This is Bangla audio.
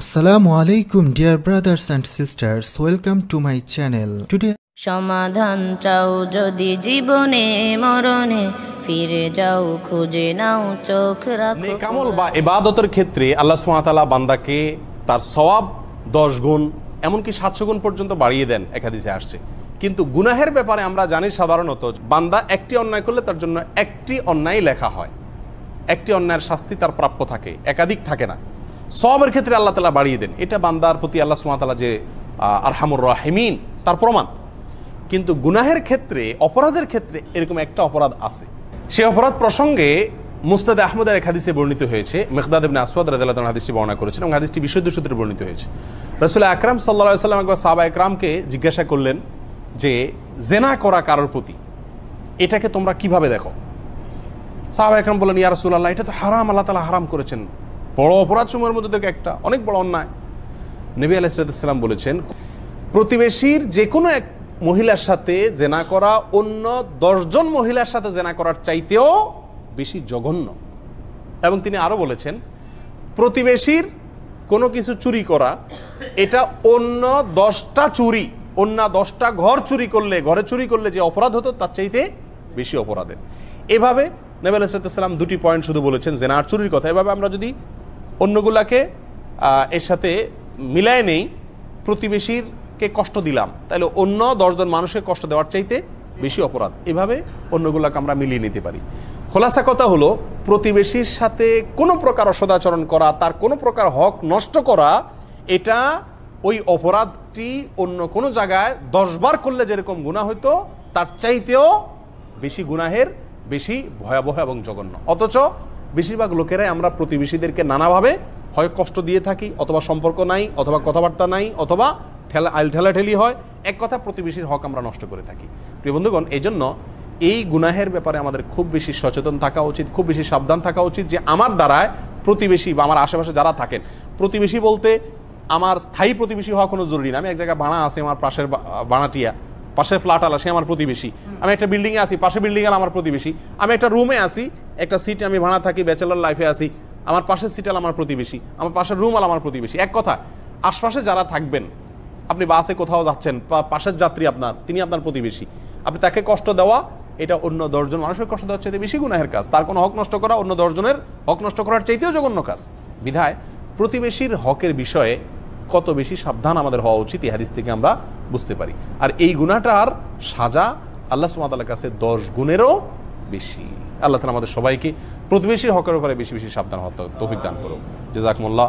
Assalamu alaikum dear brothers and sisters, welcome to my channel. Today সমাধান চাও যদি জীবনে মরণে ফিরে যাও খুঁজে নাও চোখ রাখো নেক আমল বা ইবাদতের ক্ষেত্রে আল্লাহ সুবহানাহু ওয়া তাআলা বান্দাকে তার সওয়াব 10 গুণ এমনকি 700 গুণ পর্যন্ত বাড়িয়ে দেন এক হাদিসে আসছে। কিন্তু গুনাহের ব্যাপারে আমরা জানি সাধারণত বান্দা একটি অন্যায় করলে তার জন্য একটি অন্যায় লেখা হয়, একটি অন্যায়ের শাস্তি তার প্রাপ্য থাকে, একাধিক থাকে না। সওয়াবের ক্ষেত্রে আল্লাহ তাআলা বাড়িয়ে দেন, এটা বান্দার প্রতি আল্লাহ সুবহানাহু ওয়া তাআলা যে আরহামুর রাহিমিন তার প্রমাণ। কিন্তু গুনাহের ক্ষেত্রে, অপরাধের ক্ষেত্রে এরকম একটা অপরাধ আছে। সেই অপরাধ প্রসঙ্গে মুসনাদে আহমদের এক হাদিসে বর্ণিত হয়েছে। মিকদাদ ইবনে আসওয়াদ রাদিয়াল্লাহু আনহু হাদিসটি বর্ণনা করেছেন এবং হাদিসটি বিশুদ্ধ সূত্রে বর্ণিত হয়েছে। রাসূল আকরাম সাল্লাল্লাহু আলাইহি ওয়াসাল্লাম একবার সাহাবা একরামকে জিজ্ঞাসা করলেন যে জেনা করা কারোর প্রতি এটাকে তোমরা কিভাবে দেখো? সাহাবা একরাম বললেন, ইয়া রাসূলুল্লাহ, এটা তো হারাম, আল্লাহ তাআলা হারাম করেছেন, বড় অপরাধ সমূহের মধ্যে থেকে একটা, অনেক বড় অন্যায়। নবী আলাইহিস সালাম বলেছেন, প্রতিবেশীর যে কোনো এক মহিলার সাথে জেনা করা অন্য 10 জন মহিলার সাথে জেনা করার চাইতেও বেশি জঘন্য। এবং তিনি আরো বলেছেন, প্রতিবেশীর কোনো কিছু চুরি করা এটা অন্য 10টা চুরি, অন্য 10টা ঘর চুরি করলে, ঘরে চুরি করলে যে অপরাধ হতো তার চাইতে বেশি অপরাধের। এভাবে নবী আলাইহিস সালাম দুটি পয়েন্ট শুধু বলেছেন, জেনা আর চুরির কথা। এভাবে আমরা যদি অন্যগুলাকে এর সাথে মিলায় নেই, প্রতিবেশীরকে কষ্ট দিলাম, তাহলে অন্য 10 জন মানুষকে কষ্ট দেওয়ার চাইতে বেশি অপরাধ। এভাবে অন্যগুলাকে আমরা মিলিয়ে নিতে পারি। খোলাসা কথা হলো, প্রতিবেশীর সাথে কোনো প্রকার অসদাচরণ করা, তার কোনো প্রকার হক নষ্ট করা, এটা ওই অপরাধটি অন্য কোনো জায়গায় 10 বার করলে যেরকম গুনাহ হইতো তার চাইতেও বেশি গুনাহের, বেশি ভয়াবহ এবং জঘন্য। অথচ বেশিরভাগ লোকেরাই আমরা প্রতিবেশীদেরকে নানাভাবে হয় কষ্ট দিয়ে থাকি, অথবা সম্পর্ক নাই, অথবা কথাবার্তা নাই, অথবা ঠেলাঠেলি হয়। এক কথা, প্রতিবেশীর হক আমরা নষ্ট করে থাকি। প্রিয় বন্ধুগণ, এই জন্য এই গুনাহের ব্যাপারে আমাদের খুব বেশি সচেতন থাকা উচিত, খুব বেশি সাবধান থাকা উচিত যে আমার দ্বারায় প্রতিবেশী বা আমার আশেপাশে যারা থাকেন, প্রতিবেশী বলতে আমার স্থায়ী প্রতিবেশী হওয়া কোনো জরুরি না। আমি এক জায়গায় ভাড়া আছি, আমার পাশের ভাড়াটিয়া, পাশের ফ্ল্যাট আলা সে আমার প্রতিবেশী। আমি একটা বিল্ডিংয়ে আছি, পাশে বিল্ডিং আলা আমার প্রতিবেশী। আমি একটা রুমে আছি, একটা সিটে আমি ভাড়া থাকি, ব্যাচেলর লাইফে আছি, আমার পাশের সিট আলা আমার প্রতিবেশী, আমার পাশের রুম আলা আমার প্রতিবেশী। এক কথা, আশপাশে যারা থাকবেন, আপনি বাসে কোথাও যাচ্ছেন, পাশের যাত্রী আপনার, তিনি আপনার প্রতিবেশী, আপনি তাকে কষ্ট দেওয়া এটা অন্য 10 জন মানুষের কষ্ট দেওয়ার চাইতে বেশি গুনাহের কাজ। তার কোনো হক নষ্ট করা অন্য 10 জনের হক নষ্ট করার চাইতেও জঘন্য কাজ। বিধায় প্রতিবেশীর হকের বিষয়ে কত বেশি সাবধান আমাদের হওয়া উচিত এই হাদিস থেকে আমরা বুঝতে পারি। আর এই গুনাহটার সাজা আল্লাহ সুবহানাহু ওয়া তাআলার কাছে 10 গুণেরও বেশি। আল্লাহ তাআলা আমাদের সবাইকে প্রতিবেশীর হকের উপরে বেশি বেশি সাবধান হওয়ার তৌফিক দান করুন। জাযাকুমুল্লাহ।